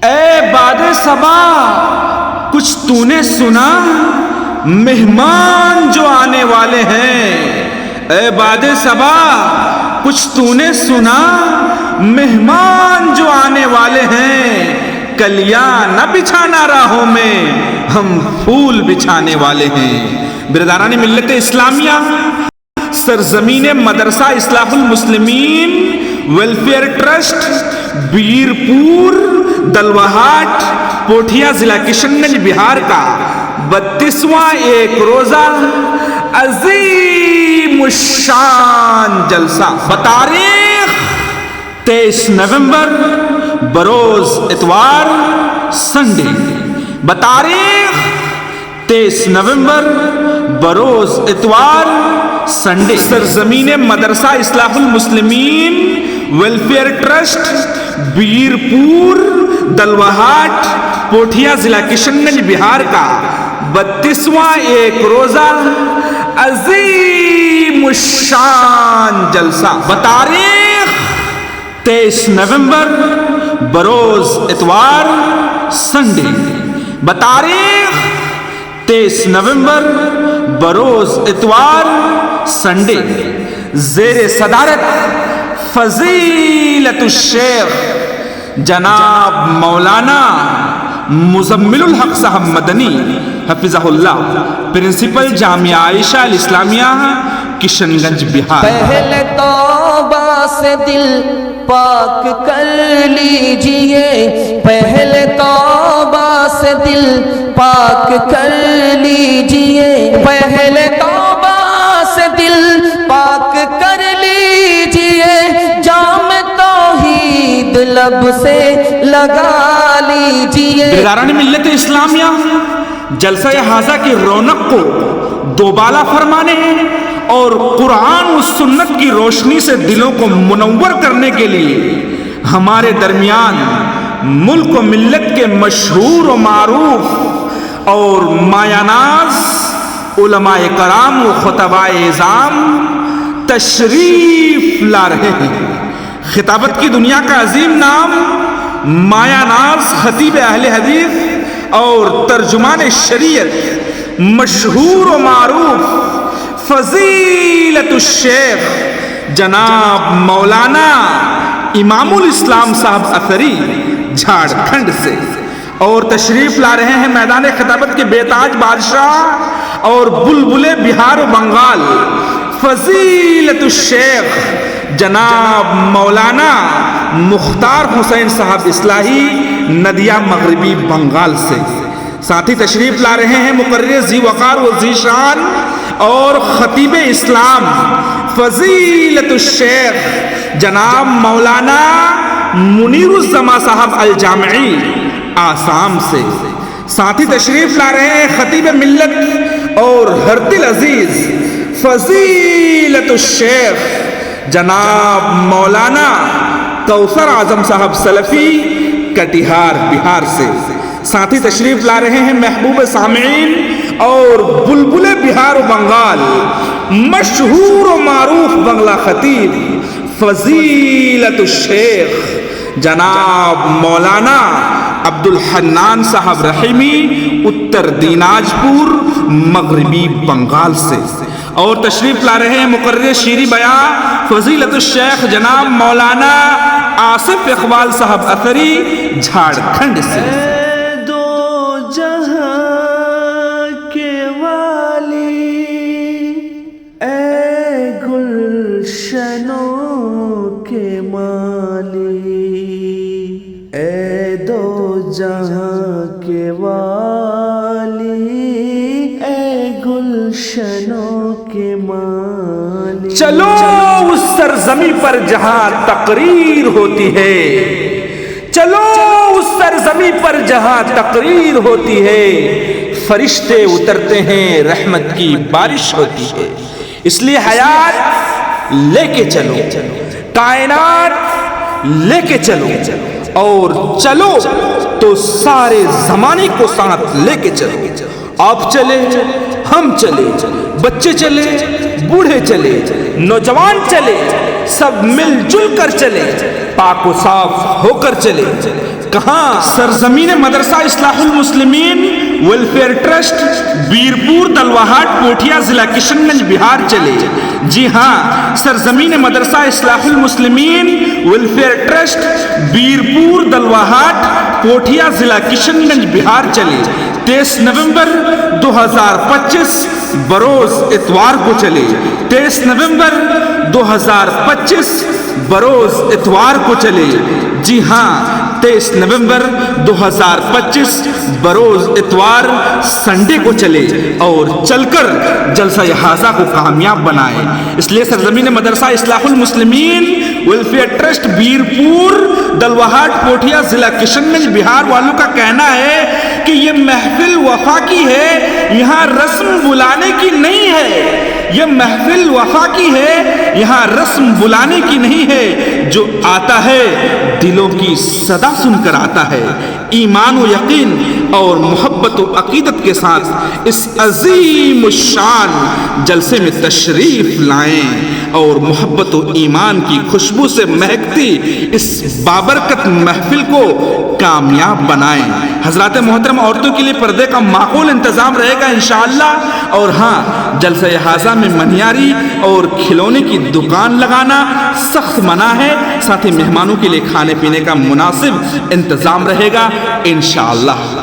اے باد صبا کچھ تو نے سنا، مہمان جو آنے والے ہیں۔ اے باد صبا کچھ تو نے سنا، مہمان جو آنے والے ہیں۔ کلیاں نہ بچھانا راہوں میں، ہم پھول بچھانے والے ہیں۔ برادران ملت اسلامیہ، سرزمین مدرسہ اصلاح المسلمین ویلفیئر ٹرسٹ بیرپور دلوہاٹ پوٹھیا ضلع کشن گنج بہار کا 32واں ایک روزہ عظیم الشان جلسہ بتاریخ 23 نومبر بروز اتوار سنڈے، بتاریخ 23 نومبر بروز اتوار سنڈے، سرزمین مدرسہ اصلاح المسلمین ویلفیئر ٹرسٹ بیرپور دلوہاٹ پوٹھیا ضلع کشن گنج بہار کا 32واں ایک روزہ عظیم الشان جلسہ بتاریخ 23 نومبر بروز اتوار سنڈے، بتاریخ 23 نومبر بروز اتوار سنڈے، زیر صدارت فضیلت الشیخ جناب مولانا مزمل الحق صاحب مدنی حفظہ اللہ، پرنسپل جامعہ عائشہ الاسلامیہ کشن گنج بہار۔ پہلے توبہ سے دل پاک کر لیجئے، پہلے توبہ سے دل پاک کر لیجئے، پہلے توبہ سے دل پاک کر لیجئے، جام توحید لب سے لگا لیجئے۔ برادران ملت اسلامیہ، جلسہ حاضہ کی رونق کو دوبالا فرمانے اور قرآن و سنت کی روشنی سے دلوں کو منور کرنے کے لیے ہمارے درمیان ملک و ملت کے مشہور و معروف اور مایہ ناز علماء کرام و خطباء اعظام تشریف لا رہے ہیں۔ خطابت کی دنیا کا عظیم نام مایہ ناز خطیب اہل حدیث اور ترجمان شریعت مشہور و معروف فضیلت الشیخ جناب مولانا امام الاسلام صاحب اثری جھارکھنڈ سے، اور تشریف لا رہے ہیں میدان خطابت کے بیتاج بادشاہ اور بلبل بہار و بنگال فضیلت الشیخ جناب مولانا مختار حسین صاحب اصلاحی ندیہ مغربی بنگال سے۔ ساتھ ہی تشریف لا رہے ہیں مقرر ذی وقار و ذی شان اور خطیب اسلام فضیلت الشیخ جناب مولانا منیر الزما صاحب الجامعی آسام سے۔ ساتھ ہی تشریف لا رہے ہیں خطیب ملت اور ہر دل عزیز فضیلت الشیخ جناب مولانا کوثر اعظم صاحب سلفی کٹیہار بہار سے۔ ساتھ ہی تشریف لا رہے ہیں محبوب سامعین اور بلبل بہار و بنگال مشہور و معروف بنگلہ خطیب فضیلت الشیخ جناب مولانا عبد الحنان صاحب رحیمی اتر دیناجپور مغربی بنگال سے، اور تشریف لا رہے ہیں مقرر شیریں بیان فضیلت الشیخ جناب مولانا آصف اقبال صاحب اثری جھارکھنڈ سے۔ جہاں کے والی اے گلشنوں کے مالی، چلو اس سرزمین پر جہاں تقریر ہوتی ہے، چلو اس سرزمین پر جہاں تقریر ہوتی ہے، فرشتے اترتے ہیں رحمت کی بارش ہوتی ہے۔ اس لیے حیات لے کے چلو، کائنات لے کے چلو، اور چلو تو سارے زمانے کو ساتھ لے کے چلو۔ آپ چلے، ہم چلے، بچے چلے، بوڑھے چلے، نوجوان چلے، سب مل جل کر چلے، پاک و صاف ہو کر چلے، کہاں؟ سرزمین مدرسہ اصلاح المسلمین ویلفیئر ٹرسٹ بیرپور دلواہاٹ پوٹھیا ضلع کشن گنج بہار چلے. جی ہاں، سرزمین مدرسہ اصلاح المسلمین ویلفیئر ٹرسٹ بیرپور دلواہاٹ پوٹھیا ضلع کشن گنج بہار چلے. 23 نومبر 2025 بروز اتوار کو چلے. 23 نومبر 2025 بروز اتوار کو چلے. جی ہاں، 23 نومبر 2025 بروز اتوار سنڈے کو چلے اور چل کر جلسہ حاضہ کو کامیاب بنائے. اس لیے سرزمین مدرسہ اصلاح المسلمین ویلفیئر ٹرسٹ بیرپور دلواہاٹ پوٹھیا ضلع کشن گنج بہار والوں کا کہنا ہے کہ یہ محفل وفا کی ہے، یہاں رسم بلانے کی نہیں ہے. یہ محفل وفا کی ہے، یہاں رسم بلانے کی نہیں ہے. جو آتا ہے دلوں کی صدا سن کر آتا ہے. ایمان و یقین اور محبت و عقیدت کے ساتھ اس عظیم الشان جلسے میں تشریف لائیں اور محبت و ایمان کی خوشبو سے مہکتی اس بابرکت محفل کو کامیاب بنائیں. حضرات محترم، عورتوں کے لیے پردے کا معقول انتظام رہے گا انشاءاللہ. اور ہاں، جلسہ حاضہ میں منیاری اور کھلونے کی دکان لگانا سخت منع ہے. ساتھ ہی مہمانوں کے لیے کھانے پینے کا مناسب انتظام رہے گا انشاءاللہ.